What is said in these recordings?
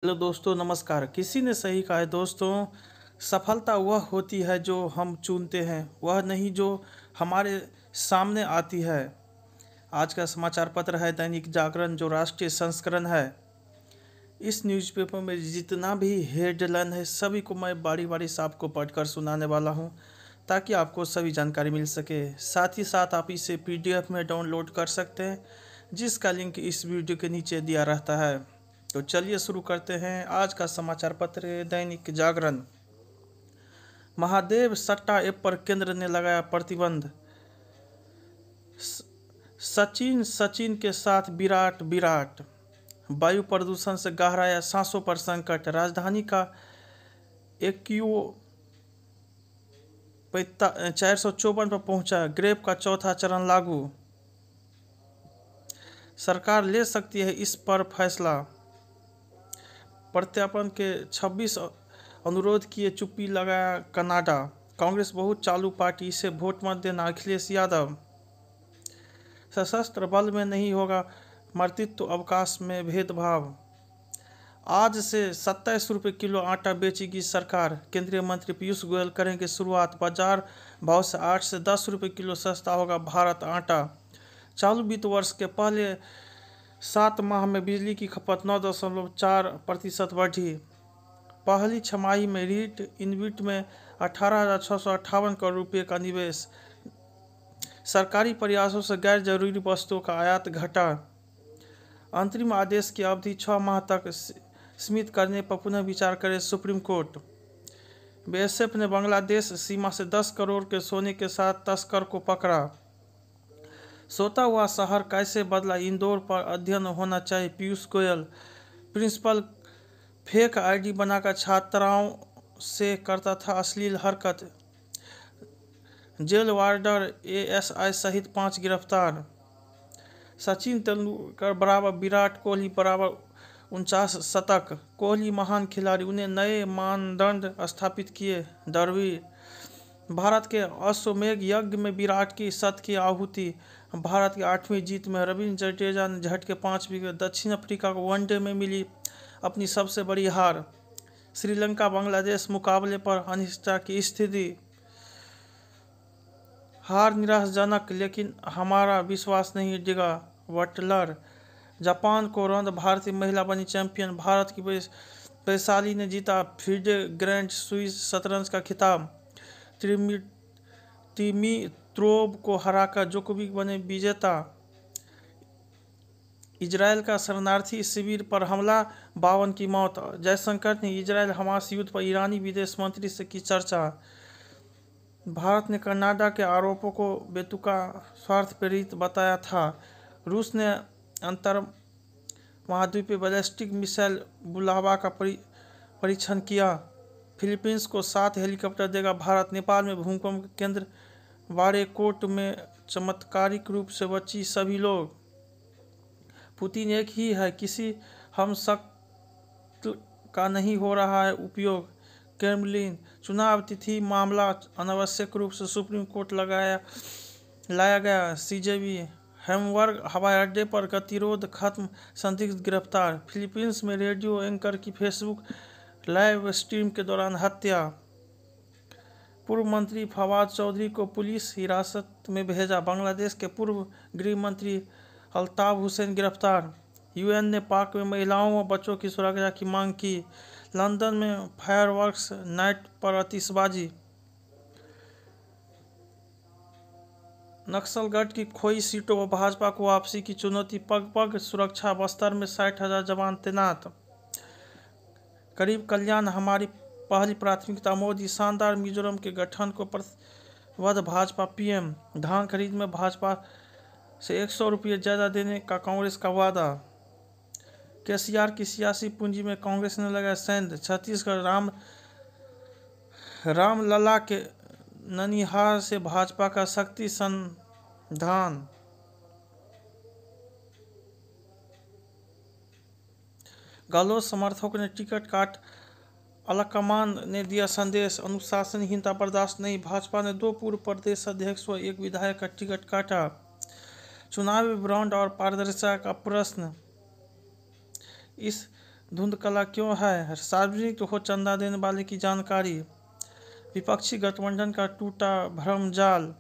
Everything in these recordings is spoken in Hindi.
हेलो दोस्तों, नमस्कार। किसी ने सही कहा है दोस्तों, सफलता वह होती है जो हम चुनते हैं, वह नहीं जो हमारे सामने आती है। आज का समाचार पत्र है दैनिक जागरण, जो राष्ट्रीय संस्करण है। इस न्यूज़पेपर में जितना भी हेडलाइन है, सभी को मैं बारी बारी से आपको पढ़कर सुनाने वाला हूं, ताकि आपको सभी जानकारी मिल सके। साथ ही साथ आप इसे PDF में डाउनलोड कर सकते हैं, जिसका लिंक इस वीडियो के नीचे दिया रहता है। तो चलिए शुरू करते हैं आज का समाचार पत्र दैनिक जागरण। महादेव सट्टा ऐप पर केंद्र ने लगाया प्रतिबंध। सचिन के साथ विराट। वायु प्रदूषण से गहराया सांसों पर संकट। राजधानी का एक्यू 454 पर पहुंचा। ग्रेप का चौथा चरण लागू। सरकार ले सकती है इस पर फैसला। प्रत्यार्पण के 26 अनुरोध किए, चुप्पी लगाया कनाडा। कांग्रेस बहुत चालू पार्टी, इसे वोट मत देना, अखिलेश यादव। सशस्त्र बल में नहीं होगा मातृत्व अवकाश में भेदभाव। आज से 27 रुपये किलो आटा बेचेगी सरकार। केंद्रीय मंत्री पीयूष गोयल करेंगे शुरुआत। बाजार भाव से 8 से 10 रुपये किलो सस्ता होगा भारत आटा। चालू वित्त वर्ष के पहले 7 माह में बिजली की खपत 9.4% बढ़ी। पहली छमाही में रीट इनविट में 18,658 करोड़ रुपये का निवेश। सरकारी प्रयासों से गैर जरूरी वस्तुओं का आयात घटा। अंतरिम आदेश की अवधि 6 माह तक सीमित करने पर पुनः विचार करे सुप्रीम कोर्ट। BSF ने बांग्लादेश सीमा से 10 करोड़ के सोने के साथ तस्कर को पकड़ा। सोता हुआ शहर कैसे बदला, इंदौर पर अध्ययन होना चाहिए, Piyush Goyal. Principal fake ID बनाकर छात्राओं से करता था अश्लील हरकत। जेल वार्डर ASI सहित 5 गिरफ्तार। सचिन तेंदुलकर बराबर विराट कोहली बराबर 49 शतक। कोहली महान खिलाड़ी, उन्हें नए मानदंड स्थापित किए द्रविड़। भारत के अश्वमेध यज्ञ में विराट की शत की आहुति। भारत की 8वीं जीत में रविंद्र जडेजा ने झटके 5 विकेट। दक्षिण अफ्रीका को वनडे में मिली अपनी सबसे बड़ी हार। श्रीलंका बांग्लादेश मुकाबले पर अनिश्चितता की स्थिति। हार निराशाजनक, लेकिन हमारा विश्वास नहीं डिगा, बटलर। जापान को रौंद भारतीय महिला बनी चैंपियन। भारत की वैशाली ने जीता फिडे ग्रैंड स्विस शतरंज का खिताब। दिमित्रोव को हराकर जोकोविच बने विजेता। इजरायल का शरणार्थी शिविर पर हमला, 52 की मौत। जयशंकर ने इजरायल हमास युद्ध पर ईरानी विदेश मंत्री से की चर्चा। भारत ने कनाडा के आरोपों को बेतुका स्वार्थ प्रेरित बताया था। रूस ने अंतर महाद्वीपीय बैलिस्टिक मिसाइल बुलावा का परीक्षण किया। फिलीपींस को 7 हेलीकॉप्टर देगा भारत। नेपाल में भूकंप केंद्र बाड़ेकोट में चमत्कारिक रूप से बची सभी लोग। पुतिन एक ही है, किसी हम शक्ल का नहीं हो रहा है उपयोग। क्रेमलिन चुनाव तिथि मामला अनावश्यक रूप से सुप्रीम कोर्ट लाया गया। CJB हैम्बर्ग हवाई अड्डे पर गतिरोध खत्म, संदिग्ध गिरफ्तार। फिलीपींस में रेडियो एंकर की फेसबुक लाइव स्ट्रीम के दौरान हत्या। पूर्व मंत्री फवाद चौधरी को पुलिस हिरासत में भेजा। बांग्लादेश के पूर्व गृह मंत्री अल्ताफ हुसैन गिरफ्तार। UN ने पाक में महिलाओं व बच्चों की सुरक्षा की मांग की। लंदन में फायरवर्क्स नाइट पर आतिशबाजी। नक्सलगढ़ की खोई सीटों पर भाजपा को वापसी की चुनौती। पग सुरक्षा। बस्तर में 60,000 जवान तैनात। गरीब कल्याण हमारी पहली प्राथमिकता, मोदी। शानदार मिजोरम के गठन को प्रतिबद्ध भाजपा PM। धान खरीद में भाजपा से 100 रुपये ज़्यादा देने का कांग्रेस का वादा। KCR की सियासी पूंजी में कांग्रेस ने लगाया सेंध। छत्तीसगढ़ रामलला के ननिहाल से भाजपा का शक्ति संधान। गहलोत समर्थकों ने टिकट काट। अलकमान ने दिया संदेश, अनुशासनहीनता बर्दाश्त नहीं। भाजपा ने 2 पूर्व प्रदेश अध्यक्ष व 1 विधायक का टिकट काटा। चुनावी बॉन्ड और पारदर्शिता का प्रश्न। इस धुंधला क्यों है? सार्वजनिक हो चंदा देने वाले की जानकारी। विपक्षी गठबंधन का टूटा भ्रम जाल।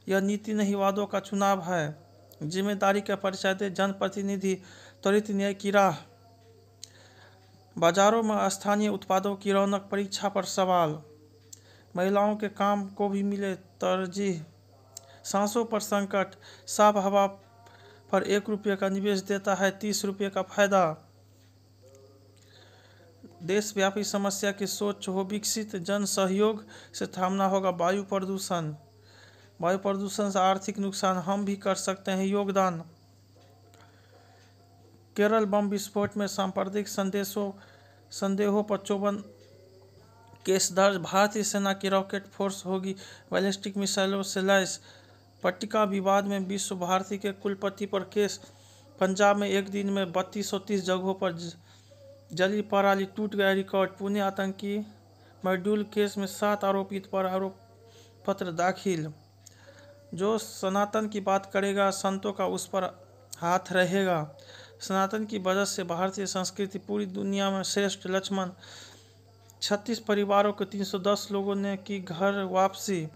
यह नीति नहीं वादों का चुनाव है। जिम्मेदारी का परिचय दे जनप्रतिनिधि, त्वरित न्याय की राह। बाजारों में स्थानीय उत्पादों की रौनक, परीक्षा पर सवाल। महिलाओं के काम को भी मिले तरजीह। सांसों पर संकट, साफ हवा पर 1 रुपये का निवेश देता है 30 रुपये का फायदा। देशव्यापी समस्या की सोच हो विकसित, जन सहयोग से थामना होगा वायु प्रदूषण। वायु प्रदूषण से आर्थिक नुकसान, हम भी कर सकते हैं योगदान। केरल बम विस्फोट में सांप्रदायिक संदेहों पर 54 केस दर्ज। भारतीय सेना की रॉकेट फोर्स होगी बैलिस्टिक मिसाइलों से लैस। पट्टिका विवाद में विश्व भारती के कुलपति पर केस। पंजाब में एक दिन में 3230 जगहों पर जली पराली, टूट गया रिकॉर्ड। पुणे आतंकी मॉड्यूल केस में 7 आरोपित पर आरोप पत्र दाखिल। जो सनातन की बात करेगा, संतों का उस पर हाथ रहेगा। सनातन की वजह से भारतीय संस्कृति पूरी दुनिया में श्रेष्ठ। लक्ष्मण। 36 परिवारों के 310 लोगों ने की घर वापसी।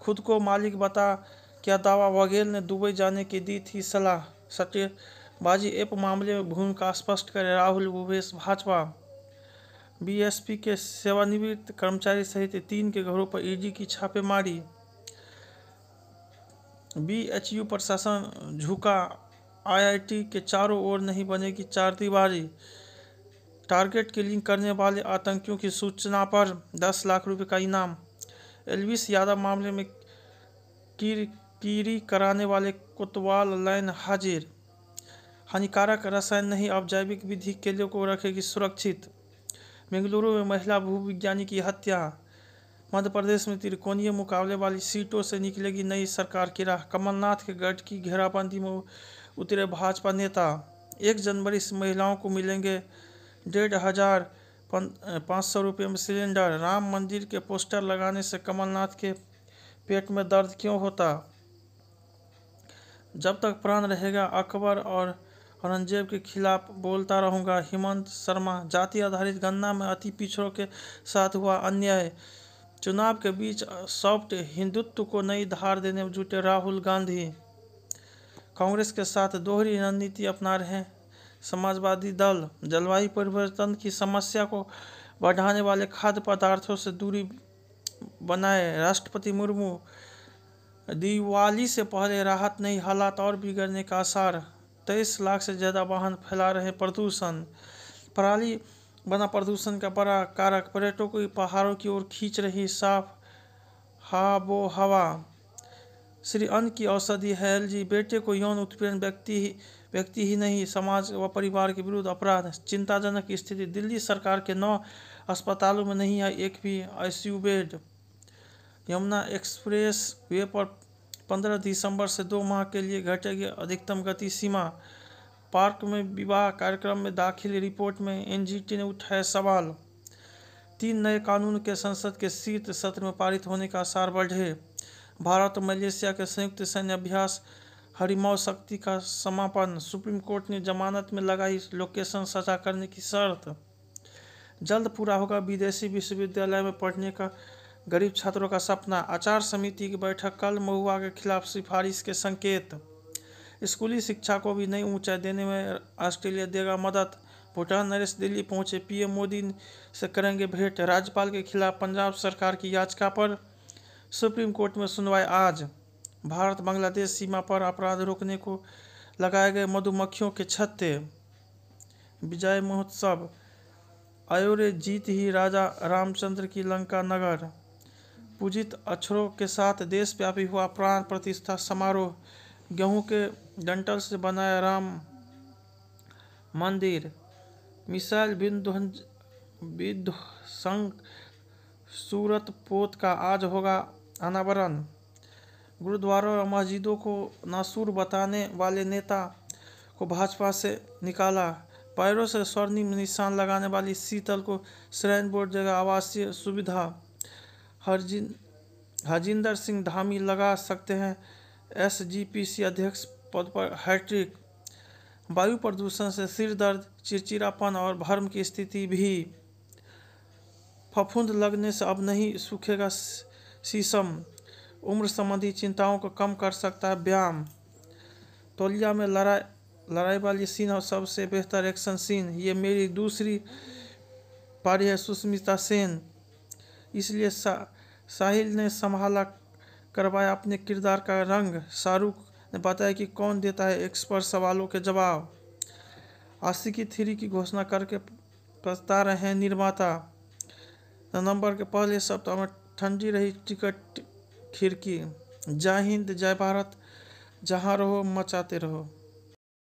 खुद को मालिक बता क्या दावा, वघेल ने दुबई जाने की दी थी सलाह। सट्टेबाजी ऐप मामले में भूमिका स्पष्ट करे राहुल भूपेश भाजपा। बीएसपी के सेवानिवृत्त कर्मचारी सहित 3 के घरों पर ईडी की छापेमारी। बीएचयू प्रशासन झुका, आईआईटी के चारों ओर नहीं बनेगी चारदीवारी। टारगेट किलिंग करने वाले आतंकियों की सूचना पर 10 लाख रुपए का इनाम। एल्विस यादव मामले में कीरी कराने वाले कोतवाल लाइन हाजिर। हानिकारक रसायन नहीं, अब जैविक विधि केले को रखेगी सुरक्षित। बेंगलुरु में महिला भूविज्ञानी की हत्या। मध्य प्रदेश में त्रिकोणीय मुकाबले वाली सीटों से निकलेगी नई सरकार की राह। कमलनाथ के गढ़ की घेराबंदी में उतरे भाजपा नेता। 1 जनवरी से महिलाओं को मिलेंगे 1,500 रुपये में सिलेंडर। राम मंदिर के पोस्टर लगाने से कमलनाथ के पेट में दर्द क्यों होता? जब तक प्राण रहेगा अकबर और औरंगजेब के खिलाफ बोलता रहूंगा। हेमंत शर्मा। जाति आधारित गणना में अति पिछड़ों के साथ हुआ अन्याय। चुनाव के बीच सॉफ्ट हिंदुत्व को नई धार देने में जुटे राहुल गांधी। कांग्रेस के साथ दोहरी रणनीति अपना रहे समाजवादी दल। जलवायु परिवर्तन की समस्या को बढ़ाने वाले खाद्य पदार्थों से दूरी बनाए राष्ट्रपति मुर्मू। दिवाली से पहले राहत नहीं, हालात और बिगड़ने का आसार। 23 लाख से ज़्यादा वाहन फैला रहे प्रदूषण। पराली बना प्रदूषण का बड़ा कारक। पर्यटकों को पहाड़ों की ओर खींच रही साफ आबो हवा। श्री अन्न की औषधि है एलजी। बेटे को यौन उत्पीड़न व्यक्ति ही नहीं, समाज व परिवार के विरुद्ध अपराध। चिंताजनक स्थिति। दिल्ली सरकार के 9 अस्पतालों में नहीं है एक भी ICU bed. Yamuna express way पर 15 दिसंबर से 2 माह के लिए घटेगी अधिकतम गति सीमा। पार्क में विवाह कार्यक्रम में दाखिल रिपोर्ट में एनजीटी ने उठाया सवाल। 3 नए कानून के संसद के शीत सत्र में पारित होने का आसार बढ़े। भारत और मलेशिया के संयुक्त सैन्य अभ्यास हरिमौ शक्ति का समापन। सुप्रीम कोर्ट ने जमानत में लगाई लोकेशन सजा करने की शर्त। जल्द पूरा होगा विदेशी विश्वविद्यालय में पढ़ने का गरीब छात्रों का सपना। आचार समिति की बैठक कल। महुआ के खिलाफ सिफारिश के संकेत। स्कूली शिक्षा को भी नई ऊंचाई देने में ऑस्ट्रेलिया देगा मदद। भूटान नरेश दिल्ली पहुंचे, पीएम मोदी से करेंगे भेंट। राज्यपाल के खिलाफ पंजाब सरकार की याचिका पर सुप्रीम कोर्ट में सुनवाई आज। भारत बांग्लादेश सीमा पर अपराध रोकने को लगाए गए मधुमक्खियों के छत्ते। विजय महोत्सव। अयोध्या जीत ही राजा रामचंद्र की लंका नगर। पूजित अक्षरों के साथ देशव्यापी हुआ प्राण प्रतिष्ठा समारोह। गेहूं के डंठल से बनाया राम मंदिर। मिसाइल विध्वंसक सूरत पोत का आज होगा अनावरण। गुरुद्वारों और मस्जिदों को नासूर बताने वाले नेता को भाजपा से निकाला। पैरों से स्वर्णिम निशान लगाने वाली शीतल को श्राइन बोर्ड देगा आवासीय सुविधा। हरजिंदर सिंह धामी लगा सकते हैं एसजीपीसी अध्यक्ष पद पर हैट्रिक। वायु प्रदूषण से सिर दर्द, चिड़चिड़ापन और भर्म की स्थिति भी। फफूंद लगने से अब नहीं सूखेगा शीशम। उम्र संबंधी चिंताओं को कम कर सकता है व्यायाम। तौलिया में लड़ाई वाली सीन और सबसे बेहतर एक्शन सीन। ये मेरी दूसरी पारी है सुष्मिता सेन, इसलिए साहिल ने संभाला करवाया अपने किरदार का रंग। शाहरुख ने बताया कि कौन देता है एक्सपर्ट सवालों के जवाब। आशिकी 3 की घोषणा करके पछता रहे हैं निर्माता। नवंबर के पहले सप्ताह में ठंडी रही टिकट खिड़की। जय हिंद, जय भारत, जहां रहो मचाते रहो।